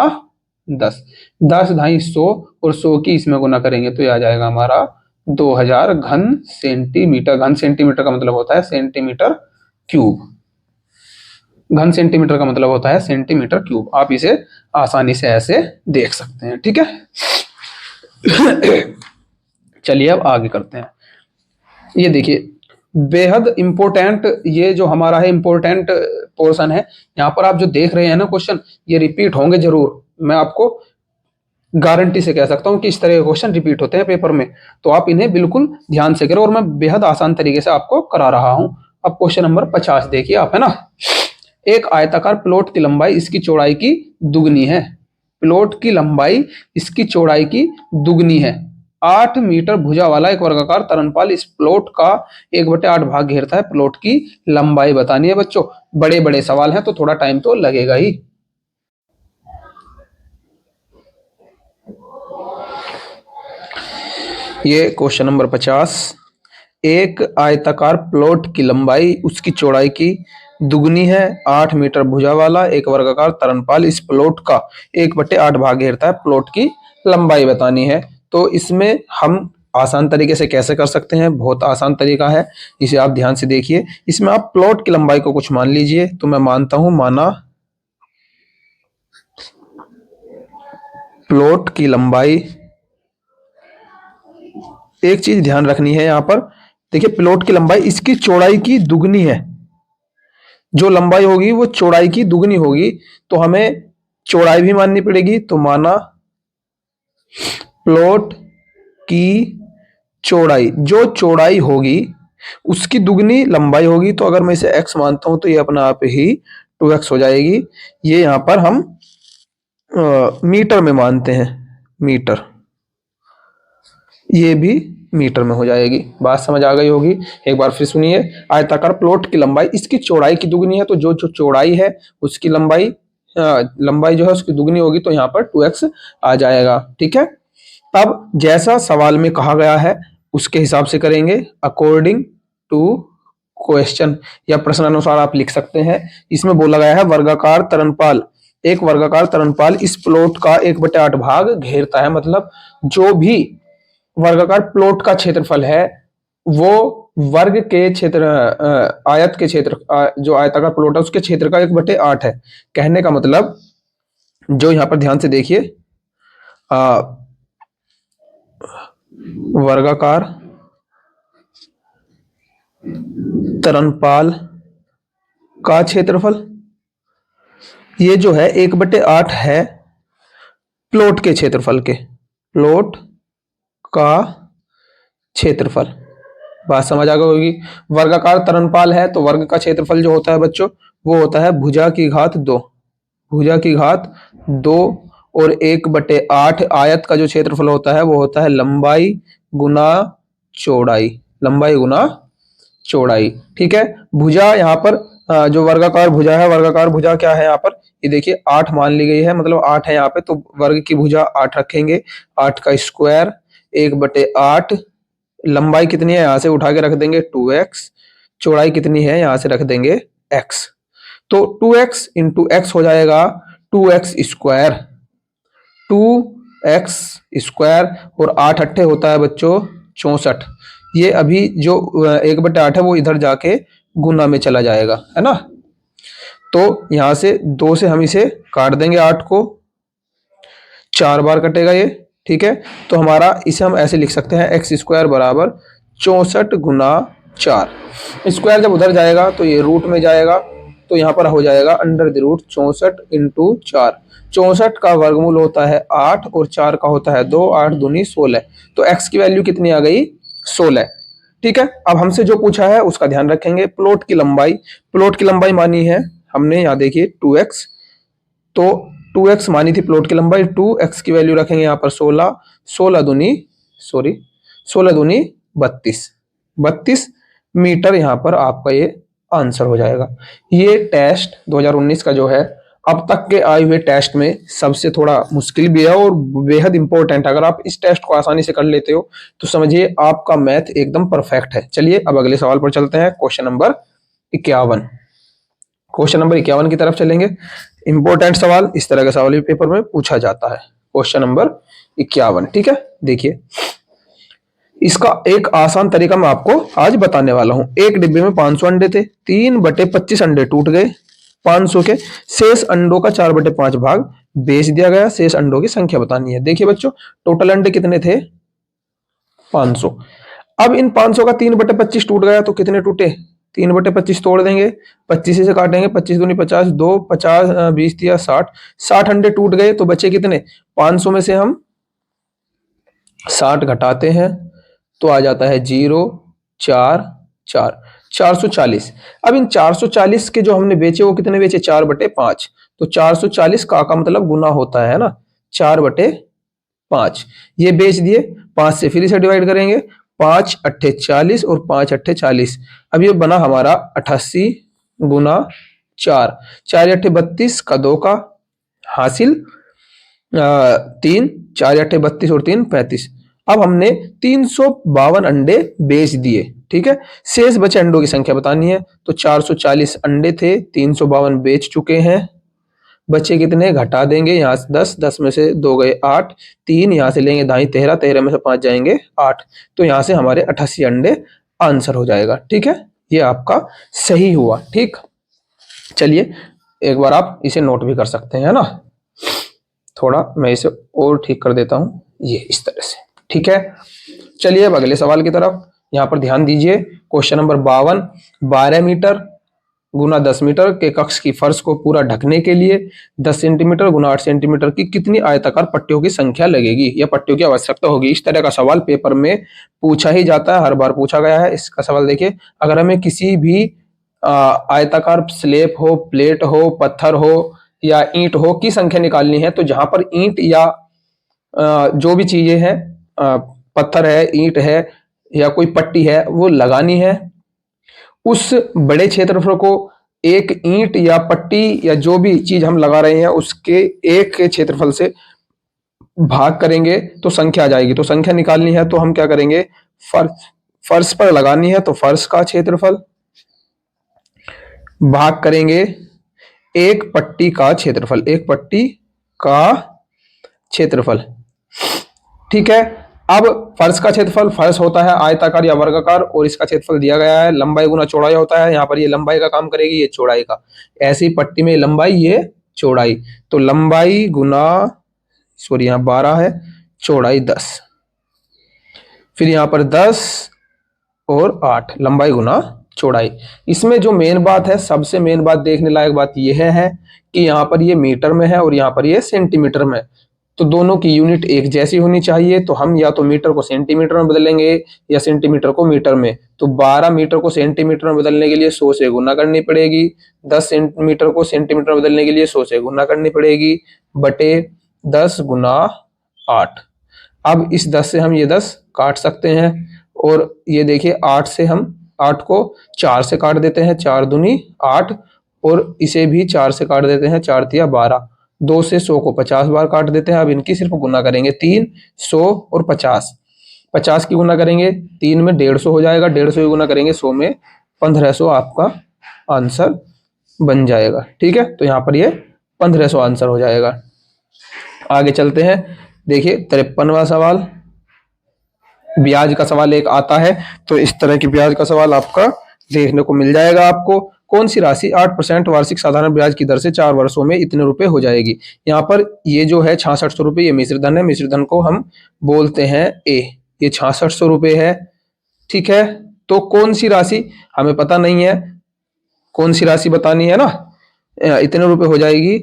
10, 10 ढाई 100 और 100 की इसमें गुना करेंगे तो ये आ जाएगा हमारा 2000 घन सेंटीमीटर। घन सेंटीमीटर का मतलब होता है सेंटीमीटर क्यूब। घन सेंटीमीटर का मतलब होता है सेंटीमीटर क्यूब। आप इसे आसानी से ऐसे देख सकते हैं। ठीक है, चलिए अब आगे करते हैं। ये देखिए बेहद इंपॉर्टेंट, ये जो हमारा है इंपॉर्टेंट पोर्शन है। यहाँ पर आप जो देख रहे हैं ना क्वेश्चन, ये रिपीट होंगे जरूर, मैं आपको गारंटी से कह सकता हूँ कि इस तरह के क्वेश्चन रिपीट होते हैं पेपर में, तो आप इन्हें बिल्कुल ध्यान से करें, और मैं बेहद आसान तरीके से आपको करा रहा हूँ। अब क्वेश्चन नंबर 50 देखिए आप, है ना। एक आयताकार प्लॉट की लंबाई इसकी चौड़ाई की दुगनी है। प्लॉट की लंबाई इसकी चौड़ाई की दुगनी है। 8 मीटर भुजा वाला एक वर्गाकार तरनपाल इस प्लॉट का 1/8 भाग घेरता है। प्लॉट की लंबाई बतानी है बच्चों। बड़े बड़े सवाल हैं तो थोड़ा टाइम तो लगेगा ही। ये क्वेश्चन नंबर 50। एक आयताकार प्लॉट की लंबाई उसकी चौड़ाई की दुगनी है। 8 मीटर भुजा वाला एक वर्गाकार तरनपाल इस प्लॉट का 1/8 भाग घेरता है। प्लॉट की लंबाई बतानी है। तो इसमें हम आसान तरीके से कैसे कर सकते हैं? बहुत आसान तरीका है, इसे आप ध्यान से देखिए। इसमें आप प्लॉट की लंबाई को कुछ मान लीजिए, तो मैं मानता हूं, माना प्लॉट की लंबाई, एक चीज ध्यान रखनी है यहां पर, देखिए प्लॉट की लंबाई इसकी चौड़ाई की दुगनी है। जो लंबाई होगी वो चौड़ाई की दुगनी होगी, तो हमें चौड़ाई भी माननी पड़ेगी। तो माना प्लॉट की चौड़ाई, जो चौड़ाई होगी उसकी दुगनी लंबाई होगी। तो अगर मैं इसे x मानता हूं तो ये अपना आप ही 2x हो जाएगी। ये यहां पर हम मीटर में मानते हैं, मीटर, ये भी मीटर में हो जाएगी। बात समझ आ गई होगी। एक बार फिर सुनिए, आयताकार प्लॉट की लंबाई इसकी चौड़ाई की दुगनी है, तो जो जो चौड़ाई है उसकी लंबाई लंबाई जो है उसकी दुगनी होगी, तो यहाँ पर 2x आ जाएगा। ठीक है, अब जैसा सवाल में कहा गया है उसके हिसाब से करेंगे, अकॉर्डिंग टू क्वेश्चन या प्रश्न अनुसार आप लिख सकते हैं। इसमें बोला गया है वर्गाकार तरनपाल, एक वर्गाकार तरनपाल इस प्लॉट का 1/8 भाग घेरता है। मतलब जो भी वर्गाकार प्लॉट का क्षेत्रफल है वो वर्ग के क्षेत्र आयत के क्षेत्र जो आयताकार प्लॉट है उसके क्षेत्र का 1/8 है। कहने का मतलब जो यहां पर ध्यान से देखिए, वर्गाकार तरनपाल का क्षेत्रफल ये जो है 1/8 है प्लॉट के क्षेत्रफल के, प्लॉट का क्षेत्रफल। बात समझ आ गई होगी। वर्गाकार तरनपाल है तो वर्ग का क्षेत्रफल जो होता है बच्चों वो होता है भुजा की घात 2, भुजा की घात 2 और 1/8 आयत का जो क्षेत्रफल होता है वो होता है लंबाई गुना चौड़ाई, लंबाई गुना चौड़ाई। ठीक है, भुजा यहाँ पर जो वर्गाकार भुजा है, वर्गाकार भुजा क्या है यहाँ पर, ये देखिए 8 मान ली गई है, मतलब 8 है यहाँ पे, तो वर्ग की भुजा 8 रखेंगे, 8 का स्क्वायर 1/8, लंबाई कितनी है यहाँ से उठा के रख देंगे 2x, चौड़ाई कितनी है यहाँ से रख देंगे x, तो 2x इंटू एक्स हो जाएगा 2x स्क्वायर, 2x स्क्वायर और 8 अट्ठे होता है बच्चों 64। ये अभी जो 1/8 है वो इधर जाके गुना में चला जाएगा, है ना। तो यहां से 2 से हम इसे काट देंगे, 8 को 4 बार कटेगा ये। ठीक है, तो हमारा इसे हम ऐसे लिख सकते हैं x स्क्वायर बराबर 64 गुना 4। स्क्वायर जब उधर जाएगा तो ये रूट में जाएगा, तो यहाँ पर हो जाएगा अंडर द रूट 64 इंटू 4। 64 का वर्गमूल होता है 8 और 4 का होता है 2, 8 दूनी 16, तो x की वैल्यू कितनी आ गई 16। ठीक है, अब हमसे जो पूछा है उसका ध्यान रखेंगे। प्लॉट की लंबाई, प्लॉट की लंबाई मानी है हमने, यहाँ देखिए 2x, तो 2x मानी थी प्लॉट की लंबाई, 2x की वैल्यू रखेंगे यहाँ पर 16, 16 दूनी 32 मीटर यहाँ पर आपका ये आंसर हो जाएगा। ये टेस्ट 2019 का जो है अब तक के आए हुए टेस्ट में सबसे थोड़ा मुश्किल भी है और बेहद इंपॉर्टेंट है। अगर आप इस टेस्ट को आसानी से कर लेते हो तो समझिए आपका मैथ एकदम परफेक्ट है। चलिए अब अगले सवाल पर चलते हैं, क्वेश्चन नंबर 51। क्वेश्चन नंबर 51 की तरफ चलेंगे। इंपॉर्टेंट सवाल, इस तरह का सवाल भी पेपर में पूछा जाता है। क्वेश्चन नंबर 51, ठीक है, देखिए इसका एक आसान तरीका मैं आपको आज बताने वाला हूं। एक डिब्बे में 500 अंडे थे, 3/25 अंडे टूट गए, 500 के शेष अंडों का 4/5 भाग बेच दिया गया, शेष अंडों की संख्या बतानी है। देखिए बच्चों टोटल अंडे कितने थे 500। अब इन 500 का 3/25 टूट गया तो कितने टूटे, 3/25 तोड़ देंगे, 25 से काटेंगे, 25 दूनी 50, 2 50 20 दिया 60, 60 अंडे टूट गए तो बचे कितने, 500 में से हम 60 घटाते हैं तो आ जाता है 0 4 4 440। अब इन 440 के जो हमने बेचे वो कितने बेचे 4/5, तो 440 का मतलब गुना होता है ना 4/5, ये बेच दिए। 5 से फिर इसे डिवाइड करेंगे, 5 अट्ठे 40 और 5 अट्ठे 40। अब ये बना हमारा 88 गुना 4, 4 अट्ठे 32 का 2 का हासिल 3, 4 अट्ठे 32 और 3 35। अब हमने 352 अंडे बेच दिए, ठीक है, शेष बचे अंडों की संख्या बतानी है। तो 440 अंडे थे, 352 बेच चुके हैं, बचे कितने घटा देंगे, यहाँ से 10, 10 में से 2 गए 8, 3 यहाँ से लेंगे दाई 13, 13 में से 5 जाएंगे 8, तो यहाँ से हमारे 88 अंडे आंसर हो जाएगा। ठीक है, ये आपका सही हुआ। ठीक, चलिए एक बार आप इसे नोट भी कर सकते हैं ना, थोड़ा मैं इसे और ठीक कर देता हूं, ये इस तरह से। ठीक है, चलिए अब अगले सवाल की तरफ, यहां पर ध्यान दीजिए। क्वेश्चन नंबर 52, 12 मीटर गुना 10 मीटर के कक्ष की फर्श को पूरा ढकने के लिए 10 सेंटीमीटर गुना 8 सेंटीमीटर की कितनी आयताकार पट्टियों की संख्या लगेगी या पट्टियों की आवश्यकता होगी। इस तरह का सवाल पेपर में पूछा ही जाता है, हर बार पूछा गया है। इसका सवाल देखिए, अगर हमें किसी भी आयताकार स्लेब हो, प्लेट हो, पत्थर हो या ईंट हो की संख्या निकालनी है, तो जहां पर ईंट या जो भी चीजें हैं, पत्थर है, ईंट है या कोई पट्टी है, वो लगानी है, उस बड़े क्षेत्रफल को एक ईंट या पट्टी या जो भी चीज हम लगा रहे हैं उसके एक के क्षेत्रफल से भाग करेंगे तो संख्या आ जाएगी। तो संख्या निकालनी है तो हम क्या करेंगे, फर्श पर लगानी है तो फर्श का क्षेत्रफल भाग करेंगे एक पट्टी का क्षेत्रफल, एक पट्टी का क्षेत्रफल। ठीक है। अब फर्श का क्षेत्रफल, फर्श होता है आयताकार या वर्गाकार और इसका क्षेत्रफल दिया गया है, लंबाई गुना चौड़ाई होता है। यहाँ पर ये लंबाई का काम करेगी, ये चौड़ाई का। ऐसी पट्टी में लंबाई, ये चौड़ाई, तो लंबाई गुना, सॉरी यहाँ 12 है, चौड़ाई 10, फिर यहाँ पर 10 और 8, लंबाई गुना चौड़ाई। इसमें जो मेन बात है, सबसे मेन बात, देखने लायक बात यह है कि यहाँ पर ये मीटर में है और यहाँ पर ये सेंटीमीटर में, तो दोनों की यूनिट एक जैसी होनी चाहिए। तो हम या तो मीटर को सेंटीमीटर में बदलेंगे या सेंटीमीटर को मीटर में। तो 12 मीटर को सेंटीमीटर में बदलने के लिए 100 से गुना करनी पड़ेगी, 10 सेंटीमीटर को सेंटीमीटर में बदलने के लिए 100 से गुना करनी पड़ेगी, बटे 10 गुना 8। अब इस 10 से हम ये 10 काट सकते हैं और ये देखिए 8 से हम 8 को 4 से काट देते हैं, 4 दूनी 8, और इसे भी 4 से काट देते हैं, 4 तिया 12, 2 से 100 को 50 बार काट देते हैं। अब इनकी सिर्फ गुना करेंगे, 3, 100 और 50, 50 की गुना करेंगे 3 में 150 हो जाएगा, 150 की गुना करेंगे 100 में 1500 आपका आंसर बन जाएगा। ठीक है, तो यहाँ पर ये 1500 आंसर हो जाएगा। आगे चलते हैं, देखिए 53वां सवाल, ब्याज का सवाल एक आता है, तो इस तरह की ब्याज का सवाल आपका देखने को मिल जाएगा आपको। कौन सी राशि 8% वार्षिक साधारण ब्याज की दर से 4 वर्षों में इतने रुपए हो जाएगी। यहाँ पर ये जो है 6600 रुपये, ये मिश्र धन है, मिश्र धन को हम बोलते हैं ए, ये 6600 रुपये है। ठीक है, तो कौन सी राशि हमें पता नहीं है, कौन सी राशि बतानी है ना, इतने रुपए हो जाएगी।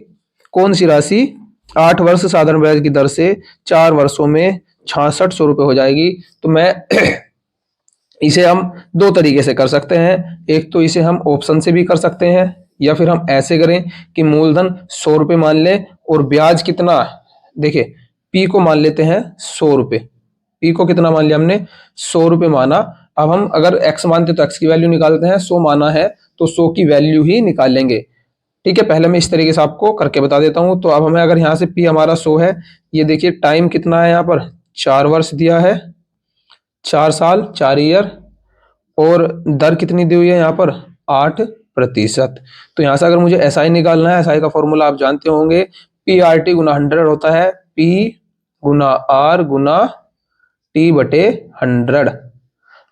कौन सी राशि 8 वर्ष साधारण ब्याज की दर से 4 वर्षों में 6600 रुपये हो जाएगी। तो मैं इसे हम दो तरीके से कर सकते हैं, एक तो इसे हम ऑप्शन से भी कर सकते हैं, या फिर हम ऐसे करें कि मूलधन 100 रुपये मान लें और ब्याज कितना, देखिए पी को मान लेते हैं 100 रुपये, पी को कितना मान लिया हमने, 100 रुपये माना। अब हम अगर एक्स मानते तो एक्स की वैल्यू निकालते हैं, 100 माना है तो 100 की वैल्यू ही निकालेंगे। ठीक है, पहले मैं इस तरीके से आपको करके बता देता हूं। तो अब हमें अगर यहाँ से पी हमारा 100 है, ये देखिए टाइम कितना है, यहाँ पर 4 वर्ष दिया है, 4 साल, 4 ईयर, और दर कितनी दी हुई है यहाँ पर 8%। तो यहाँ से अगर मुझे एसआई निकालना है, एसआई का फॉर्मूला आप जानते होंगे, पी आर टी गुना 100 होता है, पी गुना आर गुना टी बटे 100,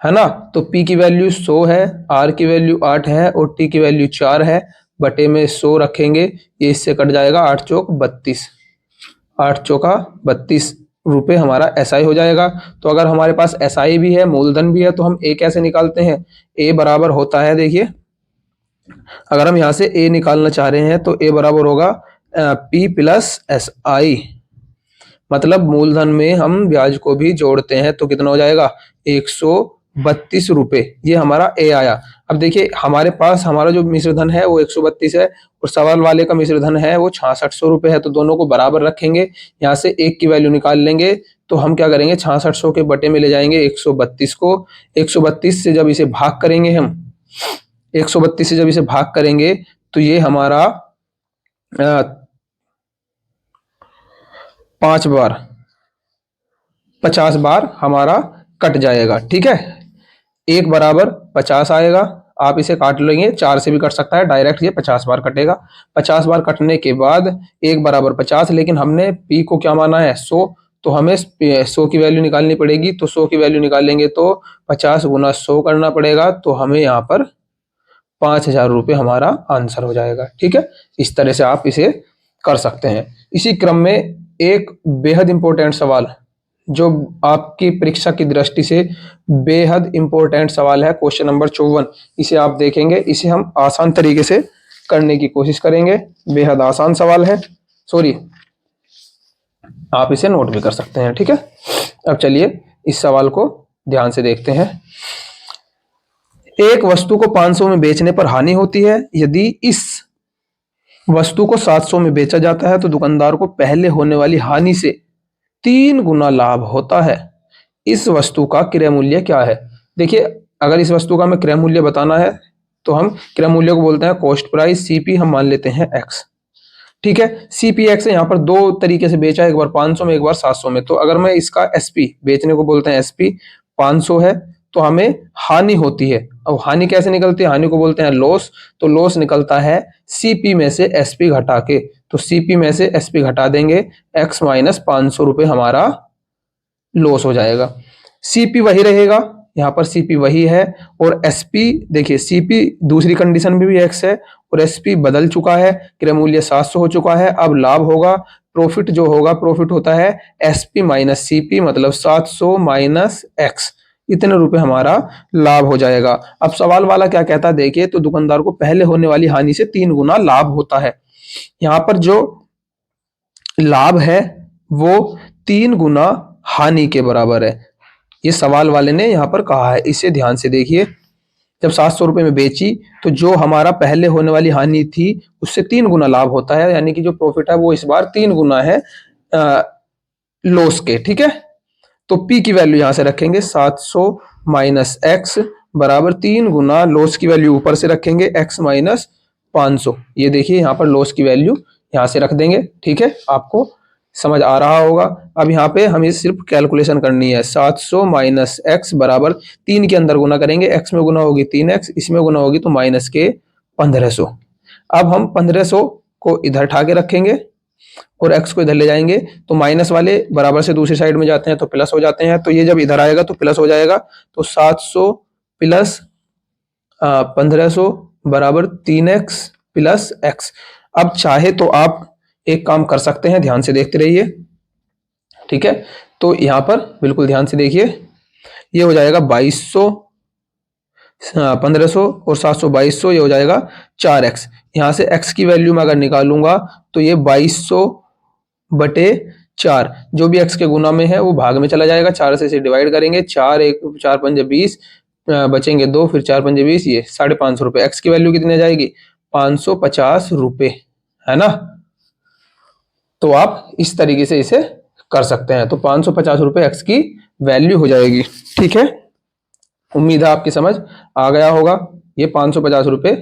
है ना। तो P की वैल्यू 100 है, R की वैल्यू 8 है और T की वैल्यू 4 है, बटे में 100 रखेंगे, ये इससे कट जाएगा, 8 चौक 32, 8 चौका 32 रुपये हमारा एसआई हो जाएगा। तो अगर हमारे पास एसआई भी है, मूलधन भी है, तो हम ए कैसे निकालते हैं, ए बराबर होता है, देखिए अगर हम यहाँ से ए निकालना चाह रहे हैं तो ए बराबर होगा P प्लस एस आई, मतलब मूलधन में हम ब्याज को भी जोड़ते हैं तो कितना हो जाएगा 132 रुपये, ये हमारा ए आया। अब देखिए हमारे पास हमारा जो मिश्र धन है वो 132 है और सवाल वाले का मिश्र धन है वो 6600 रुपये है, तो दोनों को बराबर रखेंगे, यहाँ से एक की वैल्यू निकाल लेंगे। तो हम क्या करेंगे, 6600 के बटे में ले जाएंगे 132 को, 132 से जब इसे भाग करेंगे हम, 132 से जब इसे भाग करेंगे तो ये हमारा 5 बार 50 बार हमारा कट जाएगा। ठीक है, एक बराबर 50 आएगा, आप इसे काट लेंगे, 4 से भी कट सकता है, डायरेक्ट ये 50 बार कटेगा। 50 बार कटने के बाद एक बराबर 50, लेकिन हमने पी को क्या माना है 100, तो हमें 100 की वैल्यू निकालनी पड़ेगी। तो 100 की वैल्यू निकालेंगे तो 50 गुना 100 करना पड़ेगा, तो हमें यहाँ पर 5000 रुपये हमारा आंसर हो जाएगा। ठीक है, इस तरह से आप इसे कर सकते हैं। इसी क्रम में एक बेहद इंपॉर्टेंट सवाल जो आपकी परीक्षा की दृष्टि से बेहद इंपॉर्टेंट सवाल है, क्वेश्चन नंबर 54, इसे आप देखेंगे, इसे हम आसान तरीके से करने की कोशिश करेंगे। बेहद आसान सवाल है, सॉरी आप इसे नोट भी कर सकते हैं। ठीक है, अब चलिए इस सवाल को ध्यान से देखते हैं। एक वस्तु को 500 में बेचने पर हानि होती है, यदि इस वस्तु को 700 में बेचा जाता है तो दुकानदार को पहले होने वाली हानि से 3 गुना लाभ होता है। इस वस्तु का क्रय मूल्य क्या है। देखिए अगर इस वस्तु का हमें क्रय मूल्य बताना है तो हम क्रय मूल्य को बोलते हैं कॉस्ट प्राइस, सीपी हम मान लेते हैं एक्स। ठीक है, सीपी एक्स यहाँ पर दो तरीके से बेचा है, एक बार 500 में, एक बार 700 में। तो अगर मैं इसका एसपी, बेचने को बोलते हैं एसपी, 500 है तो हमें हानि होती है अब हानि कैसे निकलती है, हानि को बोलते हैं लॉस। तो लॉस निकलता है सीपी में से एसपी घटा के, तो सीपी में से एसपी घटा देंगे, एक्स माइनस 500 रुपये हमारा लॉस हो जाएगा। सीपी वही रहेगा, यहाँ पर सीपी वही है, और एसपी देखिए सीपी दूसरी कंडीशन में भी एक्स है और एसपी बदल चुका है, क्रय मूल्य 700 हो चुका है। अब लाभ होगा, प्रॉफिट जो होगा, प्रॉफिट होता है एसपी माइनस सीपी, मतलब 700 माइनस एक्स, इतने रुपए हमारा लाभ हो जाएगा। अब सवाल वाला क्या कहता है देखिए, तो दुकानदार को पहले होने वाली हानि से 3 गुना लाभ होता है। यहाँ पर जो लाभ है वो 3 गुना हानि के बराबर है, ये सवाल वाले ने यहाँ पर कहा है। इसे ध्यान से देखिए, जब 700 रुपए में बेची तो जो हमारा पहले होने वाली हानि थी उससे 3 गुना लाभ होता है, यानी कि जो प्रॉफिट है वो इस बार 3 गुना है लॉस के। ठीक है, तो पी की वैल्यू यहां से रखेंगे 700 माइनस एक्स बराबर 3 गुना लॉस की वैल्यू ऊपर से रखेंगे एक्स माइनस 500। ये देखिए यहाँ पर लॉस की वैल्यू यहां से रख देंगे। ठीक है, आपको समझ आ रहा होगा। अब यहाँ पे हमें सिर्फ कैलकुलेशन करनी है, 700 माइनस एक्स बराबर 3 के अंदर गुना करेंगे, एक्स में गुना होगी 3x, इसमें गुना होगी तो माइनस के 1500। अब हम 1500 को इधर उठा के रखेंगे और x को इधर ले जाएंगे, तो माइनस वाले बराबर से दूसरी साइड में जाते हैं तो प्लस हो जाते हैं, तो ये जब इधर आएगा तो प्लस हो जाएगा। तो 700 प्लस 1500 बराबर 3x प्लस x। अब चाहे तो आप एक काम कर सकते हैं, ध्यान से देखते रहिए। ठीक है, तो यहां पर बिल्कुल ध्यान से देखिए, ये हो जाएगा 2200, 1500 और 700 2200, ये हो जाएगा 4x। यहां से x की वैल्यू मैं अगर निकालूंगा तो ये 2200 बटे 4, जो भी x के गुना में है वो भाग में चला जाएगा, 4 से इसे डिवाइड करेंगे, 4 पंजे 20, बचेंगे 2, फिर 4 पंजे 20, ये 550 रुपये। x की वैल्यू कितनी आ जाएगी, 550 रुपये, है ना। तो आप इस तरीके से इसे कर सकते हैं, तो 550 रुपये एक्स की वैल्यू हो जाएगी। ठीक है, उम्मीद है आपकी समझ आ गया होगा। ये 550 रुपये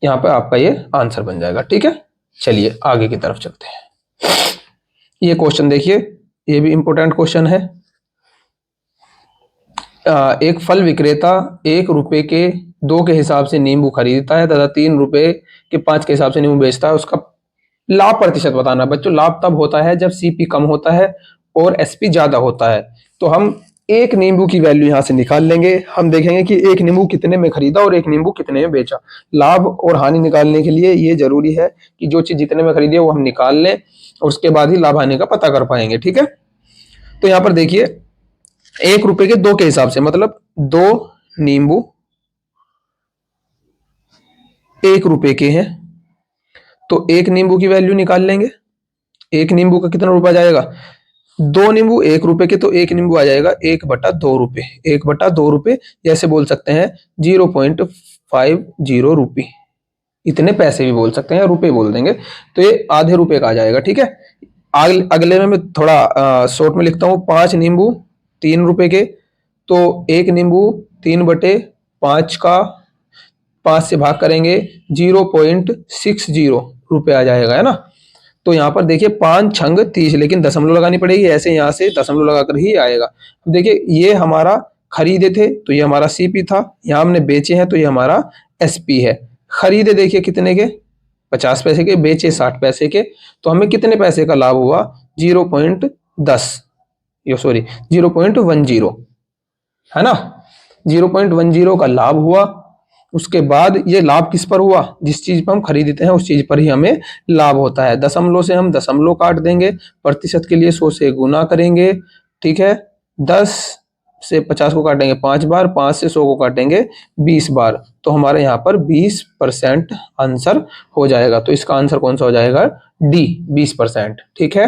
यहाँ पर आपका ये आंसर बन जाएगा। ठीक है, चलिए आगे की तरफ चलते हैं। ये क्वेश्चन देखिए, ये भी इंपॉर्टेंट क्वेश्चन है। एक फल विक्रेता 1 रुपए के 2 के हिसाब से नींबू खरीदता है तथा 3 रुपए के 5 के हिसाब से नींबू बेचता है। उसका लाभ प्रतिशत बताना। बच्चों लाभ तब होता है जब सीपी कम होता है और एसपी ज्यादा होता है। तो हम एक नींबू की वैल्यू यहां से निकाल लेंगे, हम देखेंगे कि एक नींबू कितने में खरीदा और एक नींबू कितने में बेचा। लाभ और हानि निकालने के लिए ये जरूरी है कि जो चीज जितने में खरीदी है वो हम निकाल लें, उसके बाद ही लाभ हानि का पता कर पाएंगे। ठीक है, तो यहां पर देखिए 1 रुपए के 2 के हिसाब से, मतलब 2 नींबू 1 रुपए के हैं, तो एक नींबू की वैल्यू निकाल लेंगे। एक नींबू का कितना रुपया जाएगा, 2 नींबू 1 रुपए के, तो एक नींबू आ जाएगा 1/2 रुपए। 1/2 रुपए जैसे बोल सकते हैं 0.50 रुपये, इतने पैसे भी बोल सकते हैं, रुपए बोल देंगे तो ये आधे रुपए का आ जाएगा। ठीक है, अगले में मैं थोड़ा शॉर्ट में लिखता हूँ, 5 नींबू 3 रुपए के, तो एक नींबू 3/5 का 5 से भाग करेंगे 0.60 रुपए आ जाएगा, है ना। तो यहाँ पर देखिए 5 छंग 30, लेकिन दशमलव लगानी पड़ेगी, ऐसे यहाँ से दशमलव लगाकर ही आएगा। देखिए ये हमारा खरीदे थे तो ये हमारा सीपी था, यहाँ हमने बेचे हैं तो ये हमारा एसपी है। खरीदे देखिए कितने के, 50 पैसे के, बेचे 60 पैसे के, तो हमें कितने पैसे का लाभ हुआ, 0.10 है ना, 0.10 का लाभ हुआ। उसके बाद ये लाभ किस पर हुआ, जिस चीज पर हम खरीदते हैं उस चीज पर ही हमें लाभ होता है। दशमलव से हम दशमलव काट देंगे, प्रतिशत के लिए 100 से गुना करेंगे। ठीक है, 10 से 50 को काटेंगे 5 बार, 5 से 100 को काटेंगे 20 बार, तो हमारे यहाँ पर 20% आंसर हो जाएगा। तो इसका आंसर कौन सा हो जाएगा, डी 20%। ठीक है,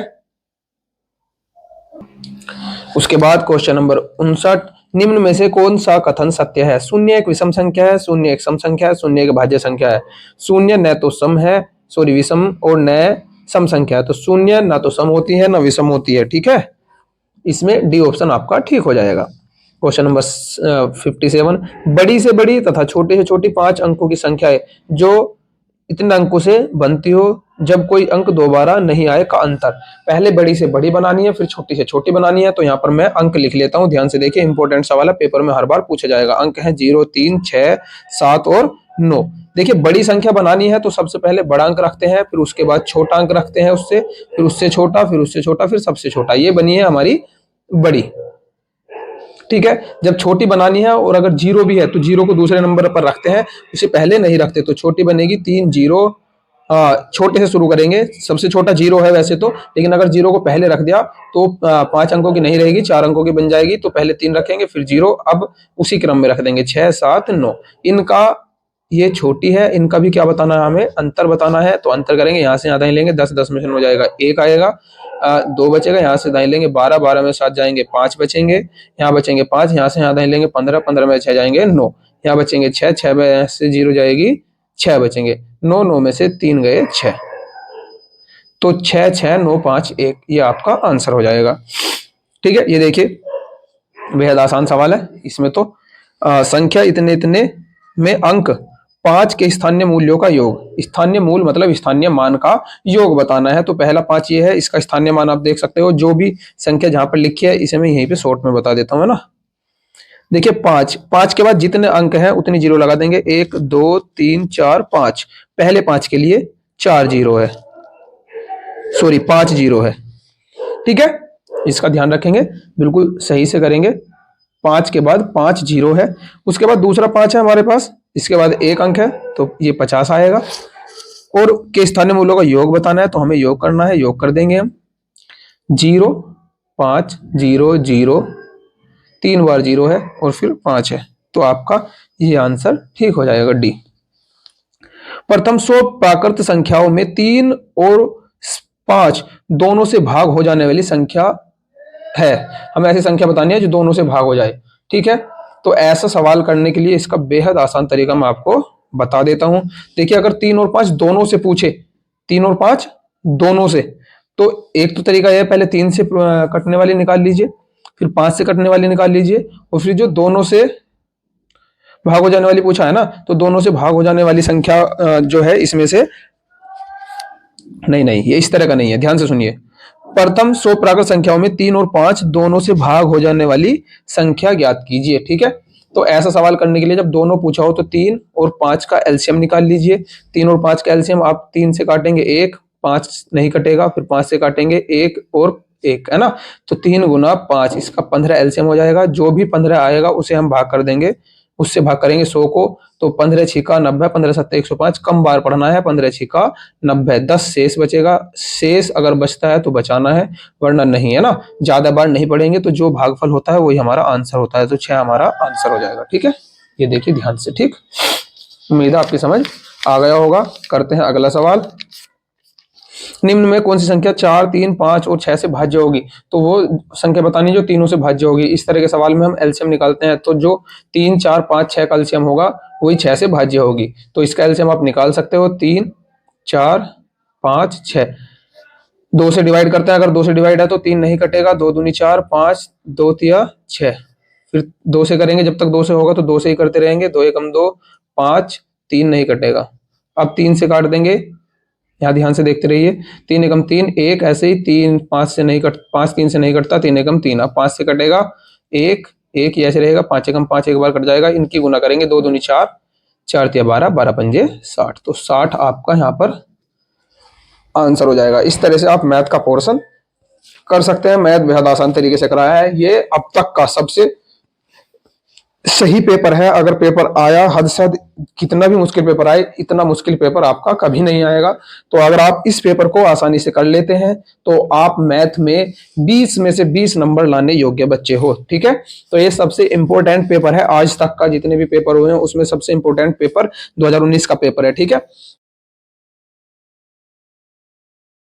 उसके बाद क्वेश्चन नंबर 59, निम्न में से कौन सा कथन सत्य है। शून्य एक विषम संख्या है, शून्य एक सम संख्या है, शून्य एक भाज्य संख्या है। शून्य न तो सम है, सॉरी विषम, और न सम संख्या है। तो शून्य ना तो सम होती है ना विषम होती है। ठीक है, इसमें डी ऑप्शन आपका ठीक हो जाएगा। क्वेश्चन नंबर 57, बड़ी से बड़ी तथा छोटी से छोटी 5 अंकों की संख्या है जो इतने अंकों से बनती हो जब कोई अंक दोबारा नहीं आए का अंतर। पहले बड़ी से बड़ी बनानी है, फिर छोटी से छोटी बनानी है। तो यहाँ पर मैं अंक लिख लेता हूँ, ध्यान से देखिए, इंपॉर्टेंट सवाल है, पेपर में हर बार पूछा जाएगा। अंक है 0, 3, 6, 7 और 9। देखिए बड़ी संख्या बनानी है तो सबसे पहले बड़ा अंक रखते हैं, फिर उसके बाद छोटा अंक रखते हैं उससे, फिर उससे छोटा, फिर उससे छोटा, फिर सबसे छोटा। ये बनी है हमारी बड़ी। ठीक है, जब छोटी बनानी है और अगर जीरो भी है तो जीरो को दूसरे नंबर पर रखते हैं, उसे पहले नहीं रखते। तो छोटी बनेगी 3 0। छोटे से शुरू करेंगे, सबसे छोटा जीरो है वैसे तो, लेकिन अगर जीरो को पहले रख दिया तो 5 अंकों की नहीं रहेगी, 4 अंकों की बन जाएगी। तो पहले 3 रखेंगे, फिर जीरो, अब उसी क्रम में रख देंगे 6 7 9। इनका ये छोटी है, इनका भी क्या बताना है हमें, अंतर बताना है। तो अंतर करेंगे, यहाँ से यहाँ दाएं लेंगे, 10 10 में से 9 जाएगा, 1 आएगा, 2 बचेगा, यहाँ से दाएं लेंगे 12 12 में 7 जाएंगे, 5 बचेंगे, यहाँ बचेंगे 5, यहाँ से यहाँ दाएं लेंगे 15 15 में 6 जाएंगे 9, यहाँ बचेंगे 6 6 में से 0 जाएगी, 6 बचेंगे, 9 9 में से 3 गए 6। तो 6 6 9 5 1 ये आपका आंसर हो जाएगा। ठीक है, ये देखिए बेहद आसान सवाल है। इसमें तो संख्या इतने इतने में अंक 5 के स्थानीय मूल्यों का योग, स्थानीय मूल मतलब स्थानीय मान का योग बताना है। तो पहला 5 ये है, इसका स्थानीय मान आप देख सकते हो। जो भी संख्या जहां पर लिखी है इसे मैं यहीं पे शॉर्ट में बता देता हूं, है ना। देखिए 5 5 के बाद जितने अंक हैं उतनी जीरो लगा देंगे, 1 2 3 4 5। पहले 5 के लिए 4 जीरो है, सॉरी 5 जीरो है। ठीक है, इसका ध्यान रखेंगे, बिल्कुल सही से करेंगे। 5 के बाद 5 जीरो है, उसके बाद दूसरा 5 है हमारे पास, इसके बाद एक अंक है तो ये 50 आएगा। और के स्थानीय मूल्यों का योग बताना है तो हमें योग करना है, योग कर देंगे हम। 0 5 0 0, 3 बार 0 है और फिर 5 है। तो आपका ये आंसर ठीक हो जाएगा, डी। प्रथम 100 प्राकृत संख्याओं में 3 और 5 दोनों से भाग हो जाने वाली संख्या है। हमें ऐसी संख्या बतानी है जो दोनों से भाग हो जाए। ठीक है, तो ऐसा सवाल करने के लिए इसका बेहद आसान तरीका मैं आपको बता देता हूं। देखिए अगर 3 और 5 दोनों से पूछे, 3 और 5 दोनों से, तो एक तो तरीका यह है, पहले 3 से कटने वाली निकाल लीजिए, फिर 5 से कटने वाली निकाल लीजिए, और फिर जो दोनों से भाग हो जाने वाली पूछा है ना, तो दोनों से भाग हो जाने वाली संख्या जो है इसमें से, नहीं नहीं ये इस तरह का नहीं है, ध्यान से सुनिए। प्रथम 100 प्राकृत संख्याओं में 3 और 5 दोनों से भाग हो जाने वाली संख्या ज्ञात कीजिए। ठीक है, तो ऐसा सवाल करने के लिए जब दोनों पूछा हो तो 3 और 5 का एलसीएम निकाल लीजिए। 3 और 5 का एलसीएम आप 3 से काटेंगे 1, 5 नहीं कटेगा, फिर 5 से काटेंगे 1 और 1, है ना। तो 3 गुना 5, इसका 15 एलसीएम हो जाएगा। जो भी 15 आएगा उसे हम भाग कर देंगे, उससे भाग करेंगे 100 को। तो 15 छिका 90, 15 सत्ते 105, कम बार पढ़ना है, 15 छिका 90, 10 शेष बचेगा। शेष अगर बचता है तो बचाना है, वरना नहीं, है ना। ज्यादा बार नहीं पढ़ेंगे तो जो भागफल होता है वही हमारा आंसर होता है। तो 6 हमारा आंसर हो जाएगा। ठीक है, ये देखिए ध्यान से। ठीक, उम्मीद है आपकी समझ आ गया होगा। करते हैं अगला सवाल। निम्न में कौन सी संख्या 4 3 5 और 6 से भाज्य होगी। तो वो संख्या बतानी जो तीनों से भाज्य होगी। इस तरह के सवाल में हम एलसीएम निकालते हैं, तो जो 3 4 5 6 का एलसीएम होगा वही 6 से भाज्य होगी। तो इसका एलसीएम आप निकाल सकते हो, 3 4 5 6। 2 से डिवाइड करते हैं, अगर 2 से डिवाइड है तो 3 नहीं कटेगा, 2 दूनी 4, 5 2 तिया 6। फिर 2 से करेंगे, जब तक 2 से होगा तो 2 से ही करते रहेंगे, 2 एकम 2, 5 3 नहीं कटेगा। अब 3 से काट देंगे, यहाँ ध्यान से देखते रहिए, 3 एकम 3 1, ऐसे ही 3 5 से नहीं कट, 5 3 से नहीं कटता, 3 एकम 3। अब 5 से कटेगा 1 1, ऐसे रहेगा, 5 एकम 5 एक बार कट जाएगा। इनकी गुना करेंगे, 2 दूनी 4, 4 तिया 12, 12 पंजे 60। तो 60 आपका यहाँ पर आंसर हो जाएगा। इस तरह से आप मैथ का पोर्शन कर सकते हैं। मैथ बेहद आसान तरीके से कराया है। ये अब तक का सबसे सही पेपर है। अगर पेपर आया, हद से हद कितना भी मुश्किल पेपर आए, इतना मुश्किल पेपर आपका कभी नहीं आएगा। तो अगर आप इस पेपर को आसानी से कर लेते हैं तो आप मैथ में 20 में से 20 नंबर लाने योग्य बच्चे हो। ठीक है, तो ये सबसे इंपॉर्टेंट पेपर है। आज तक का जितने भी पेपर हुए हैं उसमें सबसे इंपॉर्टेंट पेपर 2019 का पेपर है। ठीक है,